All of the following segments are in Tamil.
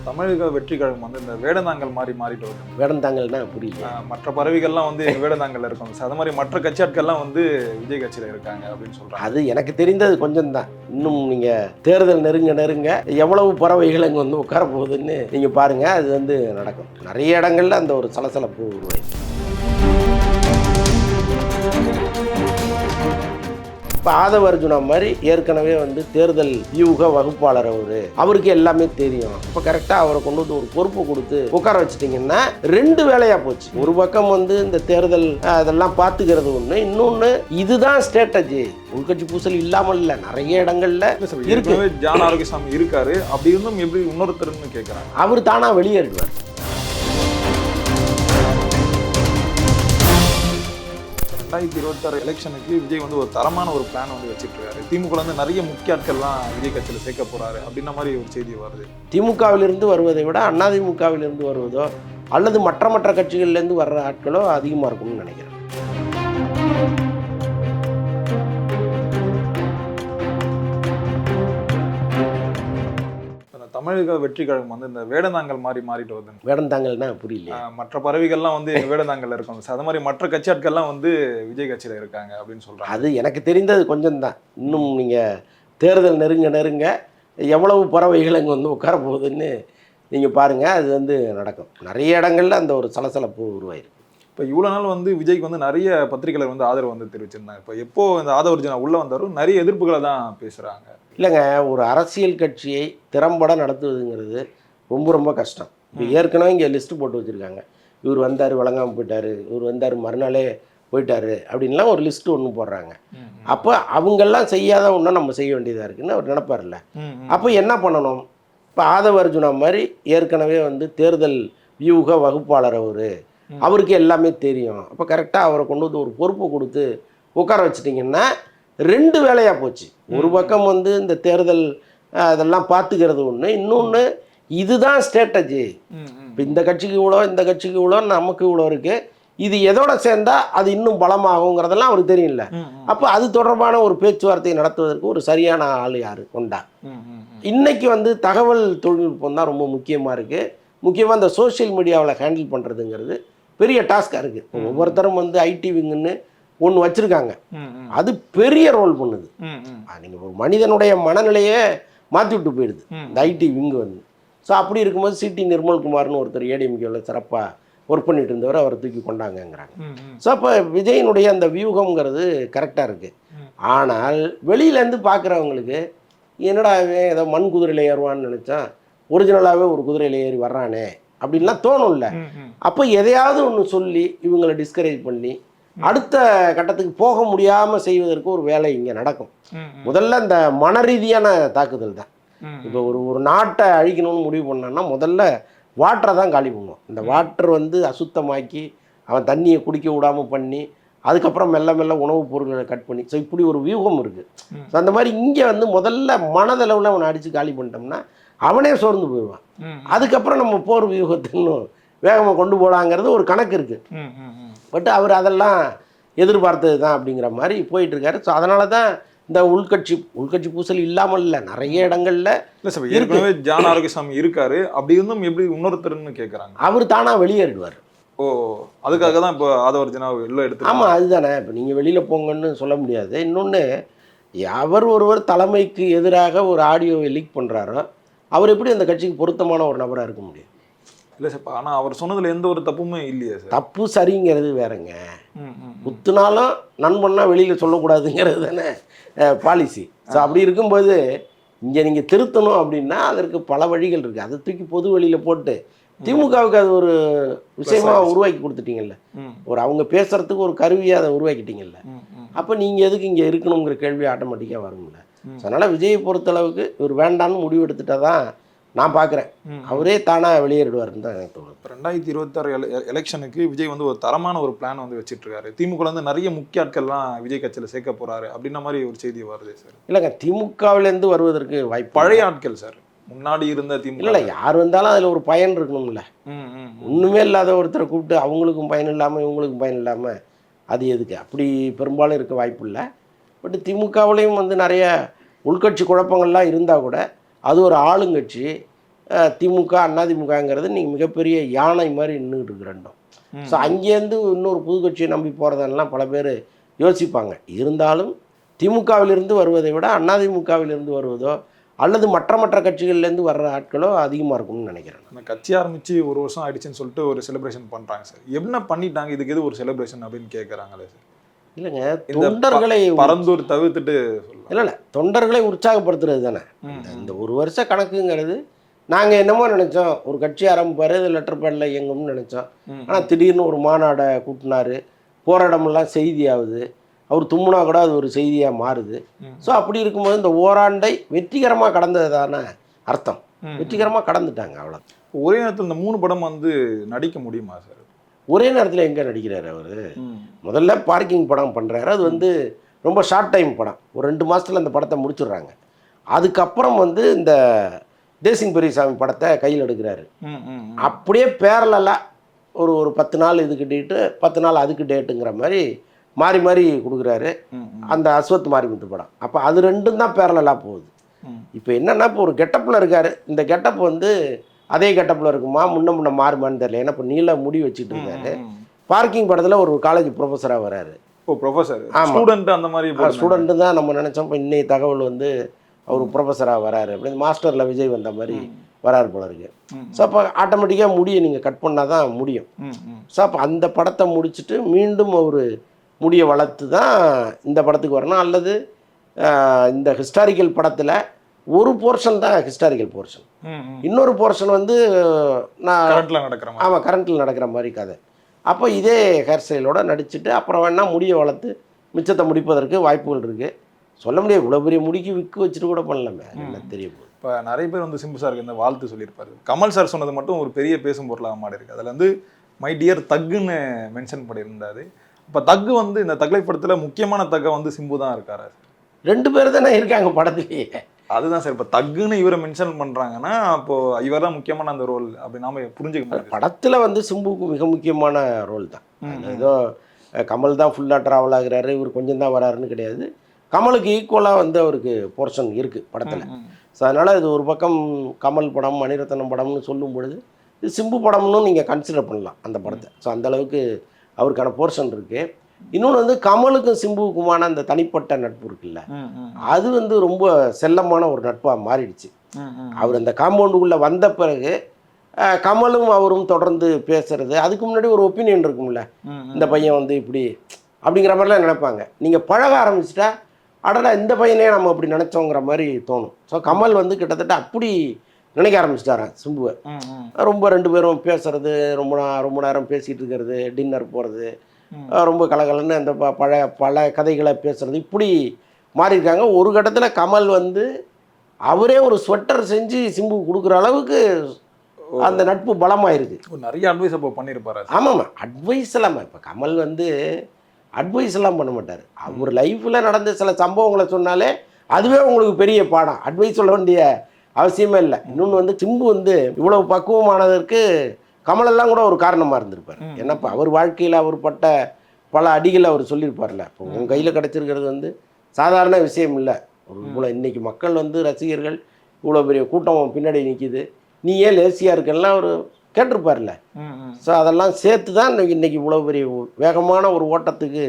தமிழக வெற்றி கழகம் வந்து இந்த வேடந்தாங்கல் மாதிரி மாறிட்டு வருது. வேடந்தாங்கல்னா புரியல. மற்ற பறவைகள்லாம் வந்து எங்க வேடந்தாங்கல்ல இருக்கும். அது மாதிரி மற்ற கட்சி ஆட்கள்லாம் வந்து விஜய் கட்சியில இருக்காங்க அப்படின்னு சொல்றாங்க. அது எனக்கு தெரிந்தது கொஞ்சம் தான். இன்னும் நீங்க தேர்தல் நெருங்க எவ்வளவு பறவைகள் அங்கே வந்து உட்கார போகுதுன்னு நீங்க பாருங்க. அது வந்து நடக்கும். நிறைய இடங்கள்ல அந்த ஒரு சலசலப்பு உருவாயிருக்கு. இப்போ ஆதவ அர்ஜுனா மாதிரி ஏற்கனவே வந்து தேர்தல் வியூக வகுப்பாளர் அவருக்கு எல்லாமே தெரியும். இப்போ கரெக்டாக அவரை கொண்டு வந்து ஒரு பொறுப்பு கொடுத்து உட்கார வச்சுட்டிங்கன்னா ரெண்டு வேலையாக போச்சு. ஒரு பக்கம் வந்து இந்த தேர்தல் அதெல்லாம் பார்த்துக்கிறது ஒன்று, இன்னொன்று இதுதான் ஸ்ட்ராட்டஜி. உள்கட்சி பூசல் இல்லாமல் இல்லை, நிறைய இடங்கள்ல இருக்கு. ஜான் ஆரோக்கியசாமி இருக்காரு, அப்படி இருந்தும் எப்படி இன்னொருத்தர்னு கேட்குறாங்க. அவர் தானா வெளியேறிடுவார். 2026 எலெக்ஷனுக்கு விஜய் வந்து ஒரு தரமான ஒரு பிளான் வந்து வச்சுட்டு இருக்காரு. திமுக வந்து நிறைய முக்கிய ஆட்கள்லாம் விஜய் கட்சியில் சேர்க்க போறாரு அப்படின்ற மாதிரி ஒரு செய்தி வருது. திமுகவிலிருந்து வருவதை விட அதிமுகவிலிருந்து வருவதோ அல்லது மற்ற கட்சிகள்லேருந்து வர்ற ஆட்களோ அதிகமாக இருக்கும்னு நினைக்கிறேன். தமிழக வெற்றி கழகம் வந்து இந்த வேடந்தாங்கல் மாதிரி மாறிட்டு வருது. வேடந்தாங்கல்னா புரியல. மற்ற பறவைகள்லாம் வந்து எங்க வேடந்தாங்கல்ல இருக்கும். அது மாதிரி மற்ற கட்சி ஆட்கள்லாம் வந்து விஜய் கட்சியில இருக்காங்க அப்படின்னு சொல்றாங்க. அது எனக்கு தெரிந்தது கொஞ்சம் தான். இன்னும் நீங்க தேர்தல் நெருங்க எவ்வளவு பறவைகள் அங்கே வந்து உட்கார போகுதுன்னு நீங்க பாருங்க. அது வந்து நடக்கும். நிறைய இடங்கள்ல அந்த ஒரு சலசலப்பு உருவாயிருக்கு. இப்போ இவ்வளோ நாள் வந்து விஜய்க்கு வந்து நிறைய பத்திரிகையாளர் வந்து ஆதரவு வந்து தெரிவிச்சிருந்தாங்க. இப்போ எப்போ இந்த ஆதவ அர்ஜுனா உள்ள வந்தாலும் நிறைய எதிர்ப்புகளை தான் பேசுறாங்க. இல்லைங்க, ஒரு அரசியல் கட்சியை திறம்பட நடத்துவதுங்கிறது ரொம்ப கஷ்டம். இப்போ ஏற்கனவே இங்கே லிஸ்ட்டு போட்டு வச்சுருக்காங்க. இவர் வந்தார் வழங்காமல் போயிட்டார், இவர் வந்தார் மறுநாளே போயிட்டார் அப்படின்லாம் ஒரு லிஸ்ட்டு ஒன்று போடுறாங்க. அப்போ அவங்கெல்லாம் செய்யாத ஒன்றும் நம்ம செய்ய வேண்டியதாக இருக்குன்னு அவர் நினைப்பார்ல. அப்போ என்ன பண்ணணும்? இப்போ ஆதவ அர்ஜுனா மாதிரி ஏற்கனவே வந்து தேர்தல் வியூக வகுப்பாளர் அவருக்கு எல்லாமே தெரியும். அப்போ கரெக்டாக அவரை கொண்டு வந்து ஒரு பொறுப்பு கொடுத்து உட்கார வச்சுட்டிங்கன்னா ரெண்டு வேலையாக போச்சு. ஒரு பக்கம் வந்து இந்த தேர்தல் அதெல்லாம் பார்த்துக்கிறது ஒன்று, இன்னொன்று இதுதான் ஸ்ட்ராட்டஜி. இப்போ இந்த கட்சிக்கு இவ்வளோ, இந்த கட்சிக்கு இவ்வளோ, நமக்கு இவ்வளோ இருக்குது, இது எதோட சேர்ந்தா அது இன்னும் பலமாகுங்கிறதெல்லாம் அவருக்கு தெரியல. அப்போ அது தொடர்பான ஒரு பேச்சுவார்த்தையை நடத்துவதற்கு ஒரு சரியான ஆள் யார் கொண்டா? இன்னைக்கு வந்து தகவல் தொழில்நுட்பம் தான் ரொம்ப முக்கியமாக இருக்குது. முக்கியமாக இந்த சோஷியல் மீடியாவில் ஹேண்டில் பண்ணுறதுங்கிறது பெரிய டாஸ்காக இருக்குது. ஒவ்வொருத்தரும் வந்து ஐடி விங்குன்னு ஒன்று வச்சுருக்காங்க. அது பெரிய ரோல் பண்ணுது. நீங்கள் ஒரு மனிதனுடைய மனநிலையே மாற்றி விட்டு போயிடுது இந்த ஐடி விங்கு வந்து. ஸோ அப்படி இருக்கும்போது சிடி நிர்மல்குமார்னு ஒருத்தர் ஏடிஎம்கேவில் சிறப்பாக ஒர்க் பண்ணிட்டு இருந்தவர் அவரை தூக்கி கொண்டாங்கங்கிறாங்க. ஸோ அப்போ விஜயினுடைய அந்த வியூகம்ங்கிறது கரெக்டாக இருக்குது. ஆனால் வெளியிலேருந்து பார்க்குறவங்களுக்கு என்னடா ஏதோ மண் குதிரையில் ஏறுவான்னு நினச்சா ஒரிஜினலாகவே ஒரு குதிரையில் ஏறி வர்றானே அப்படின்லாம் தோணும்ல. அப்போ எதையாவது ஒன்று சொல்லி இவங்களை டிஸ்கரேஜ் பண்ணி அடுத்த கட்டத்துக்கு போக முடியாமல் செய்வதற்கு ஒரு வேலை இங்கே நடக்கும். முதல்ல இந்த மன ரீதியான தாக்குதல் தான். இப்போ ஒரு நாட்டை அழிக்கணும்னு முடிவு பண்ணான்னா முதல்ல வாட்டரை தான் காலி பண்ணுவோம். இந்த வாட்டர் வந்து அசுத்தமாக்கி அவன் தண்ணியை குடிக்க விடாமல் பண்ணி அதுக்கப்புறம் மெல்ல உணவுப் பொருட்களை கட் பண்ணி, ஸோ இப்படி ஒரு வியூகம் இருக்குது. ஸோ அந்த மாதிரி இங்கே வந்து முதல்ல மனதளவில் அவனை அடித்து காலி பண்ணிட்டோம்னா அவனே சோர்ந்து போயிடுவான். அதுக்கப்புறம் நம்ம போர் வியூகத்தை இன்னும் வேகமாக கொண்டு போகலாங்கிறது ஒரு கணக்கு இருக்குது. பட் அவர் அதெல்லாம் எதிர்பார்த்தது தான் அப்படிங்கிற மாதிரி போயிட்டுருக்காரு. ஸோ அதனால தான் இந்த உள்கட்சி பூசல் இல்லாமல் இல்லை, நிறைய இடங்கள்ல ஏற்கனவே ஜான் ஆரோக்கியசாமி இருக்காரு, அப்படி இருந்தும் எப்படி இன்னொருத்தர்னு கேட்குறாங்க. அவர் தானாக வெளியேறிடுவார். ஓ, அதுக்காக தான் இப்போ ஆதவ அர்ஜுனா வெளில எடுத்து. ஆமாம், அதுதானே. இப்போ நீங்கள் வெளியில் போங்கன்னு சொல்ல முடியாது. இன்னொன்று, ஒருவர் தலைமைக்கு எதிராக ஒரு ஆடியோவை லீக் பண்ணுறாரோ அவர் எப்படி அந்த கட்சிக்கு பொருத்தமான ஒரு நபராக இருக்க முடியும்? இல்லை சார், ஆனால் அவர் சொன்னதில் எந்த ஒரு தப்புமே இல்லையா சார்? தப்பு சரிங்கிறது வேறங்க. குத்துனாலும் நண்பன்னா வெளியில் சொல்லக்கூடாதுங்கிறது தானே பாலிசி. ஸோ அப்படி இருக்கும்போது இங்கே நீங்கள் திருத்தணும் அப்படின்னா அதற்கு பல வழிகள் இருக்குது. அதை தூக்கி பொது வெளியில் போட்டு திமுகவுக்கு அது ஒரு விஷயமாக உருவாக்கி கொடுத்துட்டீங்கல்ல. அவங்க பேசுகிறதுக்கு ஒரு கருவியாக அதை உருவாக்கிட்டீங்கல்ல. அப்போ நீங்கள் எதுக்கு இங்கே இருக்கணுங்கிற கேள்வி ஆட்டோமேட்டிக்காக வரும்ல. ஸோ அதனால் விஜயை பொறுத்தளவுக்கு இவர் வேண்டான்னு முடிவு எடுத்துட்டா தான் நான் பார்க்குறேன். அவரே தானாக வெளியேறிடுவார்னு தான் எனக்கு தோணுது. 2026 எலெக்ஷனுக்கு விஜய் வந்து ஒரு தரமான ஒரு பிளான் வந்து வச்சுட்ருக்காரு. திமுக வந்து நிறைய முக்கிய ஆட்கள்லாம் விஜய் கட்சியில் சேர்க்க போகிறாரு அப்படின்ற மாதிரி ஒரு செய்தி வருது சார். இல்லைங்க, திமுகவிலேருந்து வருவதற்கு வாய்ப்பு. பழைய ஆட்கள் சார், முன்னாடி இருந்த திமுக. இல்லை, யார் வந்தாலும் அதில் ஒரு பயன் இருக்கணும்ல. ஒன்றுமே இல்லாத ஒருத்தரை கூப்பிட்டு அவங்களுக்கும் பயன் இல்லாமல் இவங்களுக்கும் பயன் இல்லாமல் அது எதுக்கு? அப்படி பெரும்பாலும் இருக்க வாய்ப்பு இல்லை. பட் திமுகவிலையும் வந்து நிறைய உள்கட்சி குழப்பங்கள்லாம் இருந்தால் கூட அது ஒரு ஆளுங்கட்சி. திமுக அதிமுகங்கிறது நீங்கள் மிகப்பெரிய யானை மாதிரி நின்றுட்டு இருக்கு ரெண்டும். ஸோ அங்கேருந்து இன்னொரு புது கட்சியை நம்பி போகிறதெல்லாம் பல பேர் யோசிப்பாங்க. இருந்தாலும் திமுகவிலிருந்து வருவதை விட அதிமுகவிலிருந்து வருவதோ அல்லது மற்ற கட்சிகள்லேருந்து வர்ற ஆட்களோ அதிகமாக இருக்கும்னு நினைக்கிறேன். அந்த கட்சி ஆரம்பித்து 1 வருஷம் ஆயிடுச்சுன்னு சொல்லிட்டு ஒரு செலிப்ரேஷன் பண்ணுறாங்க சார். என்ன பண்ணிட்டாங்க, இதுக்கு எது ஒரு செலிப்ரேஷன் அப்படின்னு கேட்குறாங்களே சார். இல்லைங்க, தொண்டர்களை பரந்தூர் தவிர்த்துட்டு இல்லை தொண்டர்களை உற்சாகப்படுத்துறது தானே இந்த 1 வருஷ கணக்குங்கிறது. நாங்கள் என்னமோ நினச்சோம், ஒரு கட்சி ஆரம்பிப்பார், இது லெட்டர் பேடில் இயங்கும்னு நினச்சோம். ஆனால் திடீர்னு ஒரு மாநாடை கூட்டினார், போகிற இடமெல்லாம் செய்தி ஆகுது, அவர் தும்முனா கூட அது ஒரு செய்தியாக மாறுது. ஸோ அப்படி இருக்கும்போது இந்த ஓராண்டை வெற்றிகரமாக கடந்தது தானே அர்த்தம். வெற்றிகரமாக கடந்துட்டாங்க, அவ்வளோ. ஒரே நேரத்தில் இந்த 3 படம் வந்து நடிக்க முடியுமா சார்? ஒரே நேரத்தில் எங்கே நடிக்கிறாரு அவர்? முதல்ல பார்க்கிங் படம் பண்ணுறாரு, அது வந்து ரொம்ப ஷார்ட் டைம் படம், ஒரு 2 மாதத்தில் அந்த படத்தை முடிச்சிடுறாங்க. அதுக்கப்புறம் வந்து இந்த தேசிங் பெரியசாமி படத்தை கையில் எடுக்கிறாரு. அப்படியே பேரலாக ஒரு 10 நாள் இதுக்கு டேட்டு, 10 நாள் அதுக்கு டேட்டுங்கிற மாதிரி மாறி மாறி கொடுக்குறாரு. அந்த அஸ்வத் மாரிமுத்து படம், அப்போ அது 2ம் தான் பேரலாக போகுது. இப்போ என்னென்னா, இப்போ ஒரு கெட்டப்பில் இருக்கார், இந்த கெட்டப் வந்து அதே கெட்டப்பில் இருக்குமா முன்ன மாறுமான்னு தெரியல. ஏன்னா இப்போ நீல முடி வச்சுட்டு இருக்காரு. பார்க்கிங் படத்தில் ஒரு காலேஜ் ப்ரொஃபஸராக வராரு. ஓ ப்ரொஃபஸர், ஸ்டூடெண்ட் அந்த மாதிரி ஸ்டூடெண்ட்டு தான் நம்ம நினச்சோம். இப்போ இன்னைய தகவல் வந்து அவர் ப்ரொஃபஸராக வராரு அப்படின்னு, மாஸ்டரில் விஜய் வந்த மாதிரி வராரு போல இருக்கு. ஸோ அப்போ ஆட்டோமேட்டிக்காக முடியை நீங்கள் கட் பண்ணால் தான் முடியும். ஸோ அப்போ அந்த படத்தை முடிச்சுட்டு மீண்டும் ஒரு முடியை வளர்த்து தான் இந்த படத்துக்கு வரணும். அல்லது இந்த ஹிஸ்டாரிக்கல் படத்தில் ஒரு போர்ஷன் தான் ஹிஸ்டாரிக்கல் போர்ஷன், இன்னொரு போர்ஷன் வந்து கரண்ட்டில் நடக்கிற மாதிரி கதை. அப்போ இதே ஹேர் ஸ்டைலோட நடிச்சுட்டு அப்புறம் வேணால் முடியை வளர்த்து மிச்சத்தை முடிப்பதற்கு வாய்ப்புகள் இருக்குது. சொல்ல முடியாது, இவ்வளோ பெரிய முடிக்கு விற்கு வச்சுட்டு கூட பண்ணலாமே, என்ன தெரிய போகுது. இப்போ நிறைய பேர் வந்து சிம்பு சாருக்கு இந்த வாழ்த்து சொல்லியிருப்பாரு. கமல் சார் சொன்னது மட்டும் ஒரு பெரிய பேசும் பொருளாக மாறி இருக்கு. அதில் வந்து மை டியர் தக்குன்னு மென்ஷன் பண்ணியிருந்தாரு. இப்போ தக்கு வந்து இந்த தக்லை படத்தில் முக்கியமான தக்கை வந்து சிம்பு தான் இருக்காரு. 2 பேர் தானே இருக்காங்க படத்துலேயே. அதுதான் சார், இப்போ தக்குன்னு இவரை மென்ஷன் பண்ணுறாங்கன்னா அப்போ இவர் தான் முக்கியமான அந்த ரோல் அப்படி நாம புரிஞ்சுக்க முடியும். படத்தில் வந்து சிம்புவுக்கு மிக முக்கியமான ரோல் தான். ஏதோ கமல் தான் ஃபுல்லாக ட்ராவல் ஆகுறாரு, இவர் கொஞ்சம் தான் வராருன்னு கிடையாது. கமலுக்கு ஈக்குவலாக வந்து அவருக்கு போர்ஷன் இருக்குது படத்தில். ஸோ அதனால் இது ஒரு பக்கம் கமல் படம் மணிரத்னம் படம்னு சொல்லும் பொழுது இது சிம்பு படம்னு நீங்கள் கன்சிடர் பண்ணலாம் அந்த படத்தை. ஸோ அந்தளவுக்கு அவருக்கான போர்ஷன் இருக்குது. இன்னொன்று வந்து கமலுக்கும் சிம்புவுக்குமான அந்த தனிப்பட்ட நட்பு இருக்குல்ல, அது வந்து ரொம்ப செல்லமான ஒரு நட்பாக மாறிடுச்சு. அவர் அந்த காம்பவுண்டுக்குள்ளே வந்த பிறகு கமலும் அவரும் தொடர்ந்து பேசுறது, அதுக்கு முன்னாடி ஒரு ஒப்பீனியன் இருக்கும்ல, இந்த பையன் வந்து இப்படி அப்படிங்கிற மாதிரிலாம் நினைப்பாங்க. நீங்கள் பழக ஆரம்பிச்சிட்டா அடடா இந்த பையனே நம்ம அப்படி நினச்சோங்கிற மாதிரி தோணும். ஸோ கமல் வந்து கிட்டத்தட்ட அப்படி நினைக்க ஆரம்பிச்சிட்டாரான் சிம்புவை. ரொம்ப 2 பேரும் பேசுறது, ரொம்ப நேரம் பேசிகிட்டு இருக்கிறது, டின்னர் போகிறது, ரொம்ப கலகலன்னு அந்த பல கதைகளை பேசுறது, இப்படி மாறியிருக்காங்க. ஒரு கட்டத்தில் கமல் வந்து அவரே ஒரு ஸ்வெட்டர் செஞ்சு சிம்பு கொடுக்குற அளவுக்கு அந்த நட்பு பலமாயிருது. நிறைய அட்வைஸ் அப்போ பண்ணியிருப்பாரு. ஆமாம்மா, அட்வைஸ் இல்லாமல் இப்போ கமல் வந்து அட்வைஸ் எல்லாம் பண்ண மாட்டார். அவர் லைஃப்பில் நடந்த சில சம்பவங்களை சொன்னாலே அதுவே உங்களுக்கு பெரிய பாடம், அட்வைஸ் சொல்ல வேண்டிய அவசியமே இல்லை. இன்னொன்று வந்து சிம்பு வந்து இவ்வளவு பக்குவமானதற்கு கமலெல்லாம் கூட ஒரு காரணமாக இருந்திருப்பார். ஏன்னா இப்போ அவர் வாழ்க்கையில் அவர் பட்ட பல அடிகளை அவர் சொல்லியிருப்பார்ல. இப்போ உங்கள் கையில் கிடச்சிருக்கிறது வந்து சாதாரண விஷயம் இல்லை. ஒரு இவ்வளோ இன்றைக்கி மக்கள் வந்து ரசிகர்கள் இவ்வளோ பெரிய கூட்டம் பின்னாடி நிற்கிது, நீ ஏன் லேசியாக இருக்கெல்லாம் அவர் கேட்டிருப்பார்ல. ஸோ அதெல்லாம் சேர்த்து தான் இன்றைக்கி இவ்வளோ பெரிய வேகமான ஒரு ஓட்டத்துக்கு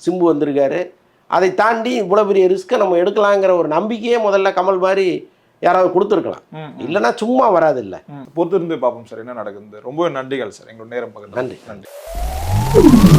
சிம்பு வந்திருக்காரு. அதை தாண்டி இவ்வளோ பெரிய ரிஸ்க்கை நம்ம எடுக்கலாங்கிற ஒரு நம்பிக்கையே முதல்ல கமல் மாதிரி யாராவது கொடுத்துருக்கலாம், இல்லைன்னா சும்மா வராது. இல்லை, பொறுத்திருந்து பார்ப்போம் சார் என்ன நடக்குது. ரொம்ப நன்றிகள் சார், எங்களோட நேரம் பகிர்ந்து. நன்றி.